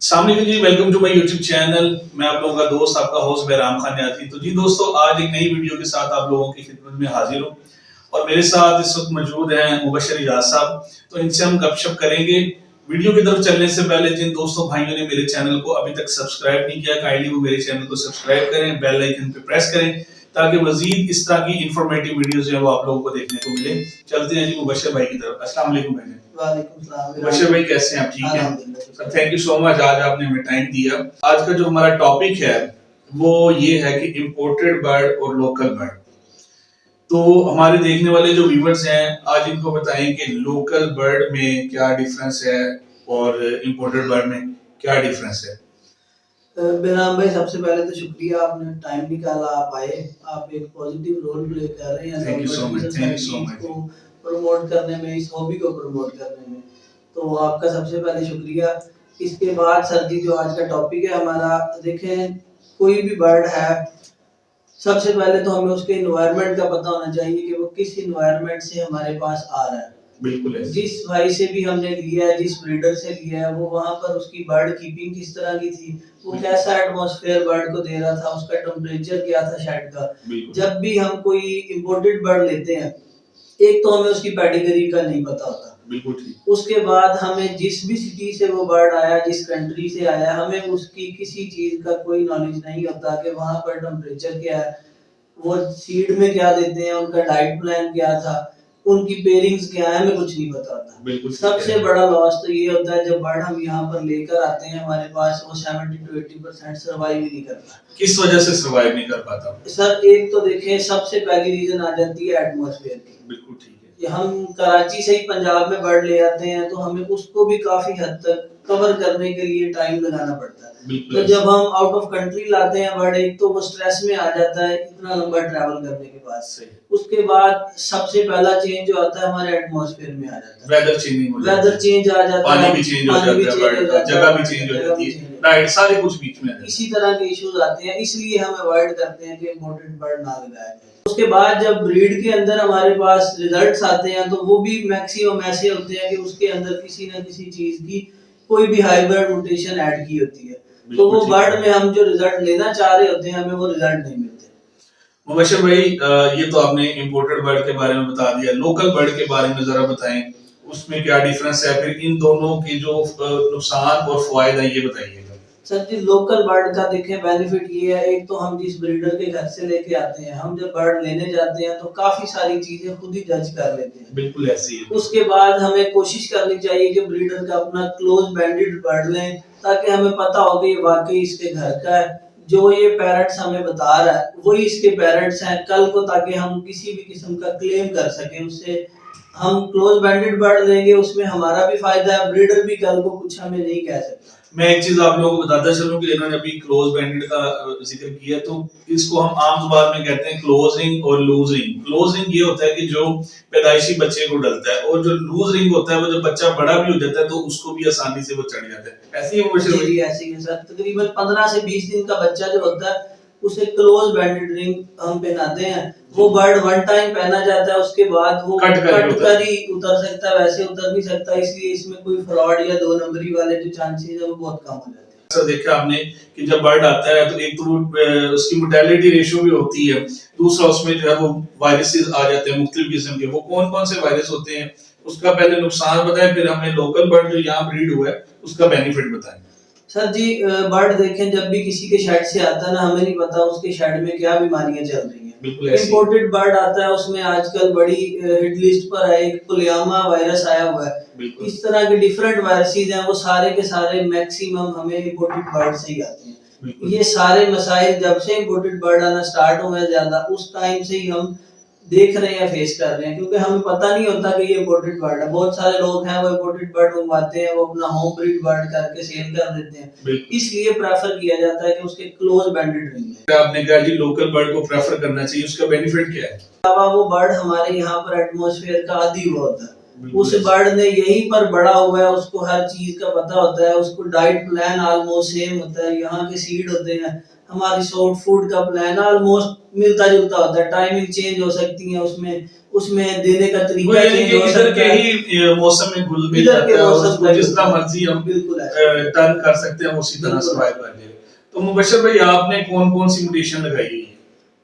अस्सलाम वालेकुम जी, welcome to my YouTube channel. मैं आप लोगों का दोस्त, आपका होस्ट बहराम खान न्याजी। तो जी दोस्तों, आज एक नई वीडियो के साथ आप लोगों की खिदमत में हाजिर हूँ और मेरे साथ इस वक्त मौजूद हैं मुबशर इजाज साहब। तो इनसे हम गपशप करेंगे। वीडियो की तरफ चलने से पहले जिन दोस्तों भाइयों ने मेरे चैनल को अभी तक सब्सक्राइब नहीं किया, काइंडली वो मेरे चैनल को सब्सक्राइब करें, बेल आइकन पे प्रेस करें ताकि मजीद इस तरह की इंफॉर्मेटिव वीडियोस जो है वो आप लोगों को देखने को मिले। चलते हैं जी मुबशर भाई की तरफ। अस्सलाम वालेकुम भाई। मुबशर भाई कैसे हैं आप? ठीक हैं? थैंक यू सो मच, आज आपने हमें टाइम दिया। आज का जो हमारा टॉपिक है वो ये है कि इम्पोर्टेड बर्ड और लोकल बर्ड। तो हमारे देखने वाले जो व्यूवर्स हैं, आज इनको बताएं कि लोकल बर्ड में क्या डिफरेंस है और इम्पोर्टेड बर्ड में क्या डिफरेंस है। बेराम भाई, सबसे पहले तो शुक्रिया, आपने टाइम निकाला, आप आए, आप एक पॉजिटिव रोल प्ले कर रहे हैं। Thank you so much, thank you so much को प्रमोट करने में, इस हॉबी को प्रमोट करने में, तो आपका सबसे पहले शुक्रिया। इसके बाद सर जी, जो आज का टॉपिक है हमारा, देखें कोई भी बर्ड है, सबसे पहले तो हमें उसके इन्वायरमेंट का पता होना चाहिए कि वो किस इन्वायरमेंट से हमारे पास आ रहा है। बिल्कुल है। जिस भाई से भी हमने लिया है, जिस ब्रीडर से लिया है, वो वहां पर उसकी बर्ड कीपिंग किस तरह की थी, वो कैसा एटमॉस्फेयर बर्ड को दे रहा था, उसका टेम्परेचर क्या था शेड का। जब भी हम कोई इंपोर्टेड बर्ड लेते हैं, एक तो हमें उसकी पेडिग्री का नहीं पता होता, बिल्कुल ठीक। उसके बाद हमें जिस भी सिटी से वो बर्ड आया, जिस कंट्री से आया, हमें उसकी किसी चीज का कोई नॉलेज नहीं होता कि वहां पर टेम्परेचर क्या है, वो सीड में क्या देते हैं, उनका डाइट प्लान क्या था, उनकी पेयरिंग्स क्या है, हमें कुछ नहीं पता होता। बिल्कुल। सबसे बड़ा लॉस तो ये होता है जब बर्ड हम यहाँ पर लेकर आते हैं हमारे पास, वो 70 to 80% सर्वाइव ही नहीं करता। किस वजह से सर्वाइव नहीं कर पाता? सर, एक तो देखें, सबसे पहली रीजन आ जाती है एटमॉस्फेयर की। बिल्कुल ठीक है। हम कराची से ही पंजाब में बर्ड ले आते हैं तो हमें उसको भी काफी हद तक कवर करने के लिए टाइम लगाना पड़ता है। तो जब हम आउट ऑफ कंट्री लाते हैं बर्ड, एक तो वो स्ट्रेस में आ जाता है इतना लंबा ट्रैवल करने के बाद से। उसके बाद सबसे पहला चेंज जो आता है हमारे एटमॉस्फेयर में आ जाता है, वेदर चेंज आ जाता है, पानी भी चेंज हो जाता है, जगह भी चेंज हो जाती है, डाइट सारे कुछ बीच में इसी तरह के इश्यूज आते हैं। इसलिए हम अवॉइड करते हैं कि इम्पोर्टेड बर्ड ना लगाया जाए। उसके बाद जब ब्रीड के अंदर हमारे पास रिजल्ट्स आते हैं तो वो भी मैक्सिमम ऐसे होते हैं कि उसके अंदर किसी न किसी चीज की कोई भी हाइब्रिड म्यूटेशन ऐड की होती है, तो वो बर्ड में हम जो रिजल्ट लेना चाह रहे होते हैं, हमें वो रिजल्ट नहीं मिलते। मुबशर भाई, ये तो आपने इंपोर्टेड बर्ड के बारे में बता दिया, लोकल बर्ड के बारे में जरा बताएं, उसमें क्या डिफरेंस है, फिर इन दोनों की जो नुकसान और फायदा है ये बताइएगा। सर जी, लोकल बर्ड का देखें बेनिफिट ये है, एक तो हम जिस ब्रीडर के घर से लेके आते हैं, हम जब बर्ड लेने जाते हैं तो काफी सारी चीजें खुद ही जज कर लेते हैं। बिल्कुल ऐसी है। उसके बाद हमें कोशिश करनी चाहिए कि ब्रीडर का अपना क्लोज बैंडेड बर्ड लें, ताकि हमें पता हो कि वाकई इसके घर का है, जो ये पेरेंट्स हमें बता रहा है वही इसके पेरेंट्स हैं कल को, ताकि हम किसी भी किस्म का क्लेम कर सकें उससे। हम क्लोज बैंडेड बर्ड लेंगे, उसमें हमारा भी फायदा है, ब्रीडर भी कल को कुछ हमें नहीं कह सकता। मैं एक चीज आप लोगों को बताता चलूं कि इन्होंने अभी क्लोज बैंडेड का जिक्र किया, तो इसको हम आम जुबान में कहते हैं क्लोज रिंग और लूज रिंग। क्लोज रिंग ये होता है कि जो पैदाइशी बच्चे को डलता है, और जो लूज रिंग होता है वो जब बच्चा बड़ा भी हो जाता है तो उसको भी आसानी से वो चढ़ जाता है। ऐसी है वो जी, ऐसी है सर। तकरीबन 15 से 20 दिन का बच्चा जो होता है उसे क्लोज बैंडेड रिंग हम पहनाते हैं। वो बर्ड वन टाइम पहना जाता है, उसके बाद वो कट कर ही उतर सकता है, वैसे उतर नहीं सकता। इसलिए इसमें कोई फ्रॉड या दो नंबरी वाले जो चांसेस है वो बहुत कम हो जाते हैं। सर, देखा आपने कि जब बर्ड आता है तो एक तो उसकी मोर्टेलिटी रेशियो भी होती है, दूसरा उसमें जो है वो वायरसेस आ जाते हैं मुख्तलिफ किस्म के। वो कौन कौन से वायरस होते हैं उसका पहले नुकसान बताएं, फिर हमें लोकल बर्ड जो यहाँ ब्रीड हुआ है उसका बेनिफिट बताएं। सर जी, बर्ड देखें, जब भी किसी के शेड से आता है ना, हमें नहीं पता उसके शेड में क्या बीमारियां चल रही हैं। इंपोर्टेड बर्ड आता है, उसमें आजकल बड़ी हिट लिस्ट पर है एक पुलियामा वायरस आया हुआ है। इस तरह के डिफरेंट वायरसेस हैं, वो सारे के सारे मैक्सिमम हमें इंपोर्टेड बर्ड से ही आते हैं। ये सारे मसाइल जब से इंपोर्टेड बर्ड आना स्टार्ट हुए हैं ज्यादा, उस टाइम से ही हम देख रहे हैं, फेस कर रहे हैं, क्योंकि हमें पता नहीं होता कि ये इंपोर्टेड बर्ड है। बहुत सारे लोग हैं वो इंपोर्टेड बर्ड मंगवाते हैं, वो अपना होम ब्रीड बर्ड करके सेल कर देते हैं। इसलिए प्रेफर किया जाता है कि उसके क्लोज बैंडेड रिंग। आपने कहा जी लोकल बर्ड को प्रेफर करना चाहिए, उसका बेनिफिट क्या है? वो बर्ड हमारे यहाँ पर एटमॉस्फेयर का आदी हुआ होता है, उस बर्ड ने यहीं पर बड़ा हुआ है, उसको हर चीज का पता होता है, उसको डाइट प्लान ऑलमोस्ट सेम होता है, यहाँ के सीड होते हैं, हमारी सॉफ्ट फूड का प्लान ऑलमोस्ट मिलता जुलता होता है, टाइमिंग चेंज हो सकती है उसमें उसमें देने का तरीका चेंज हो सकता है, ही मौसम में घुल मिल जाता है और उसको जिस तरह मर्जी हम बिल्कुल टर्न कर सकते हैं उसी तरह सर्वाइव कर ले। तो मुबशर भाई आपने कौन कौन सी म्यूटेशन लगाई है?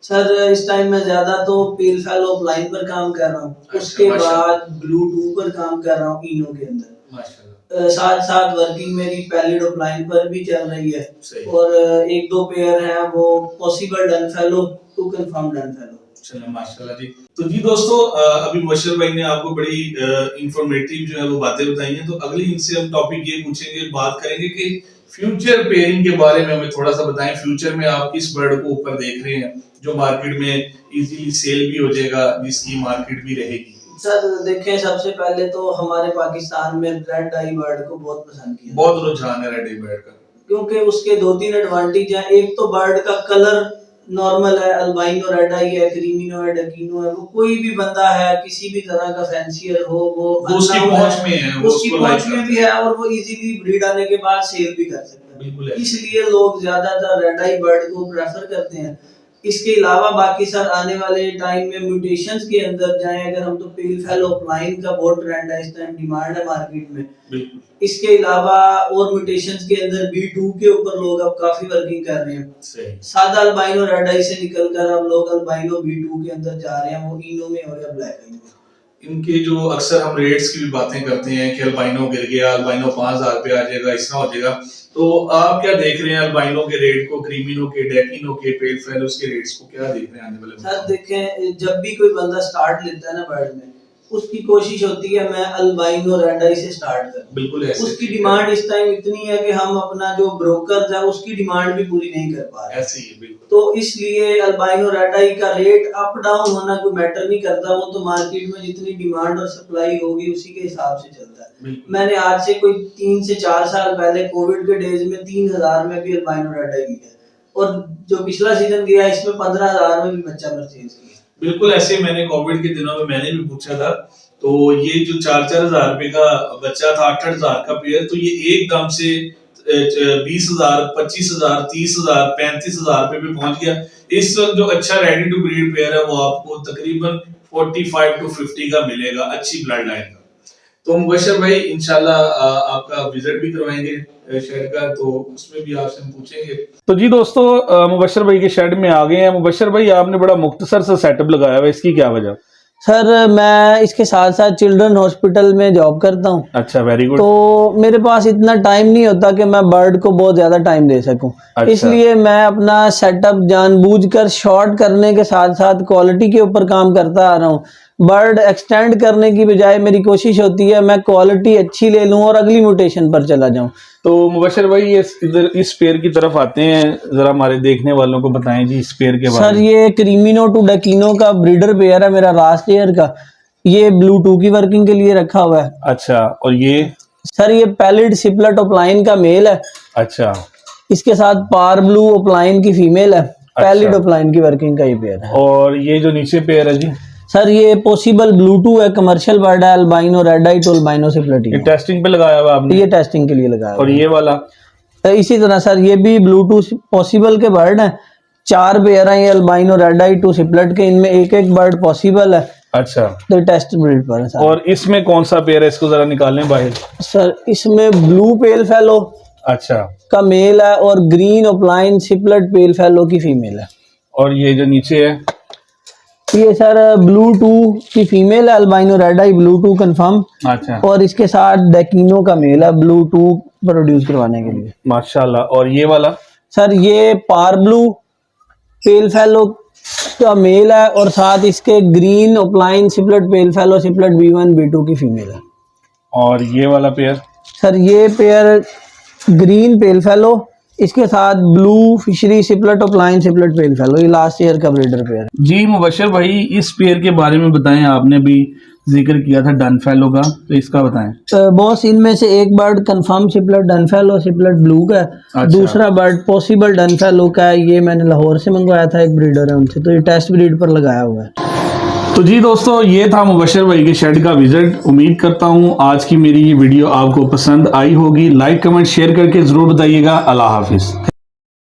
सर इस टाइम मैं ज्यादा तो पेल फेलो ऑफलाइन पर काम कर रहा हूँ, उसके बाद ब्लू 2 पर काम कर रहा हूँ इनो के अंदर, माशाल्लाह। साथ साथ वर्किंग मेरी पैलिड ऑफलाइन पर भी चल रही है, और एक दो पेयर हैं वो पॉसिबल डन फेलो टू कंफर्म डन फेलो। चलो माशाल्लाह जी। तो जी दोस्तों अभी मुबशर भाई ने आपको बड़ी इंफॉर्मेटिव जो है वो बातें बताई हैं, तो अगली इनसे हम टॉपिक ये पूछेंगे, बात करेंगे कि फ्यूचर पेयरिंग के बारे में हमें थोड़ा सा बताएं। फ्यूचर में आप किस बर्ड को ऊपर देख रहे हैं जो मार्केट में इजीली सेल भी हो जाएगा, जिसकी मार्केट भी रहेगी? सर देखें, सबसे पहले तो हमारे पाकिस्तान में रेड आई बर्ड को बहुत पसंद किया, बहुत रुझान है रेड आई बर्ड का, क्योंकि उसके दो तीन एडवांटेज हैं। एक तो बर्ड का कलर नॉर्मल है, अल्बाइनो रेड आई है, क्रीमिनो है, डकीनो है, वो कोई भी बंदा है किसी भी तरह का फैंसियर हो वो उसकी पहुंच में है, उसकी पहुंच में भी है, और वो इजीली ब्रीड आने के बाद सेल भी कर सकता है, इसलिए लोग ज्यादातर रेड आई बर्ड को प्रेफर करते हैं। इसके अलावा बाकी सर आने वाले टाइम में म्यूटेशंस के अंदर जाएं अगर हम, तो पेल फेलो ऑफलाइन का बहुत ट्रेंड है, इस टाइम डिमांड है मार्केट में। इसके अलावा और म्यूटेशंस के अंदर B2 के ऊपर लोग अब काफी वर्किंग कर रहे हैं, सादा अल्बाइनो रेड आई से निकलकर अब लोग अल्बाइनो B2 के अंदर जा रहे हैं, वो इनो में हो या ब्लैक आई में। इनके जो अक्सर हम रेट्स की भी बातें करते हैं कि अल्बाइनो गिर गया, अल्बाइनो 5000 पे आ जाएगा, इस तरह हो जाएगा, तो आप क्या देख रहे हैं अल्बाइनो के रेट को, क्रीमिनो के, डेकिनो के, पेल फेलोस के रेट्स को क्या देख रहे हैं आने वाले? सर देखें, जब भी कोई बंदा स्टार्ट लेता है ना बर्ड में, उसकी कोशिश होती है मैं अल्बाइनो रेड आई से स्टार्ट करूं, बिल्कुल ऐसे। उसकी डिमांड इस टाइम इतनी है कि हम अपना जो ब्रोकर है उसकी डिमांड भी पूरी नहीं कर पा रहे, ऐसे ही बिल्कुल। तो इसलिए अल्बाइनो रेड आई का रेट अप डाउन होना कोई मैटर नहीं करता, वो तो मार्केट में जितनी डिमांड और सप्लाई होगी उसी के हिसाब से चलता है। मैंने आज से कोई 3 से 4 साल पहले कोविड के डेज में 3000 में भी अल्बाइनो रेड आई किया, और जो पिछला सीजन गया इसमें 15000 में भी बच्चा परचेज किया। बिल्कुल ऐसे मैंने कोविड के दिनों में मैंने भी पूछा था, तो ये जो 4-4 हजार रुपए का बच्चा था, 8-8 हजार का पेयर, तो ये एकदम से 20,000, 25,000, 30,000, 35,000 रुपए पे पहुंच गया। इस वक्त जो अच्छा रेडी टू ब्रीड पेयर है वो आपको तकरीबन 45 to 50 का मिलेगा, अच्छी ब्लड लाइन का। तो मुबशर भाई इंशाल्लाह आपका विजिट भी करवाएंगे शेड का, तो उसमें भी आपसे हम पूछेंगे। तो जी दोस्तों मुबशर भाई के शेड में आ गए हैं। मुबशर भाई आपने बड़ा मुख्तसर सा सेटअप लगाया हुआ है, इसकी क्या वजह? सर मैं इसके साथ साथ चिल्ड्रन हॉस्पिटल में जॉब करता हूँ। अच्छा, वेरी गुड। तो मेरे पास इतना टाइम नहीं होता कि मैं बर्ड को बहुत ज्यादा टाइम दे सकूं। अच्छा। इसलिए मैं अपना सेटअप जानबूझकर शॉर्ट करने के साथ साथ क्वालिटी के ऊपर काम करता आ रहा हूँ। बर्ड एक्सटेंड करने की बजाय मेरी कोशिश होती है मैं क्वालिटी अच्छी ले लूं और अगली म्यूटेशन पर चला जाऊं। तो मुबशर भाई ये इधर इस पेयर की तरफ आते हैं, जरा हमारे देखने वालों को बताएं जी इस पेयर के बारे में। सर ये क्रीमिनो टू डकीनो का ब्रीडर पेयर है मेरा लास्ट ईयर का, ये ब्लू 2 की वर्किंग के लिए रखा हुआ है। अच्छा, और ये? सर ये पैलिड सिपलेट ओपलाइन का मेल है। अच्छा, इसके साथ पार ब्लू ओपलाइन की फीमेल है। पैलिड ओपलाइन की वर्किंग का ये पेयर है। और ये जो नीचे पेयर है जी? सर ये पॉसिबल ब्लू है, कमर्शियल बर्ड है, albino red eye to albino split. ये टेस्टिंग पे लगाया हुआ आपने? ये टेस्टिंग के लिए लगाया। और ये वाला? इसी तरह सर ये भी ब्लू पॉसिबल के बर्ड हैं, 4 पेयर हैं ये अल्बाइनो रेड आई टू सिपलेट के, इनमें एक एक बर्ड पॉसिबल है। अच्छा, तो टेस्ट ब्रीड पर है सर। और इसमें कौन सा पेयर है, इसको जरा निकालें बाहर। सर इसमें ब्लू पेल फेलो अच्छा का मेल है और green opaline split pale fellow की फीमेल है। और ये जो नीचे है ये सर ब्लू 2 की फीमेल है, अल्बाइनो रेड आई ब्लू 2 कंफर्म। अच्छा, और इसके साथ डेकिनो का मेल है ब्लू 2 प्रोड्यूस करवाने के लिए। माशाल्लाह। और ये वाला? सर ये पार ब्लू पेल फेलो का मेल है और साथ इसके green opaline split pale fallow split B1 B2 की फीमेल है। और ये वाला पेयर? सर ये पेयर ग्रीन पेल फेलो, इसके साथ ब्लू फिशरी split opaline split pale fallow, ये लास्ट ईयर का ब्रीडर पेयर है। जी मुबशर भाई इस पेयर के बारे में बताएं, आपने भी जिक्र किया था डन फेलो का, तो इसका बताएं। बॉस इनमें से एक bird confirm split dun fallow split blue का है। अच्छा। दूसरा बर्ड पॉसिबल डन फेलो का है, ये मैंने लाहौर से मंगवाया था, एक ब्रीडर है उनसे, तो ये टेस्ट ब्रीड पर लगाया हुआ है। तो जी दोस्तों, ये था मुबशर भाई के शेड का विजिट। उम्मीद करता हूँ आज की मेरी ये वीडियो आपको पसंद आई होगी। लाइक कमेंट शेयर करके जरूर बताइएगा। अल्लाह हाफिज।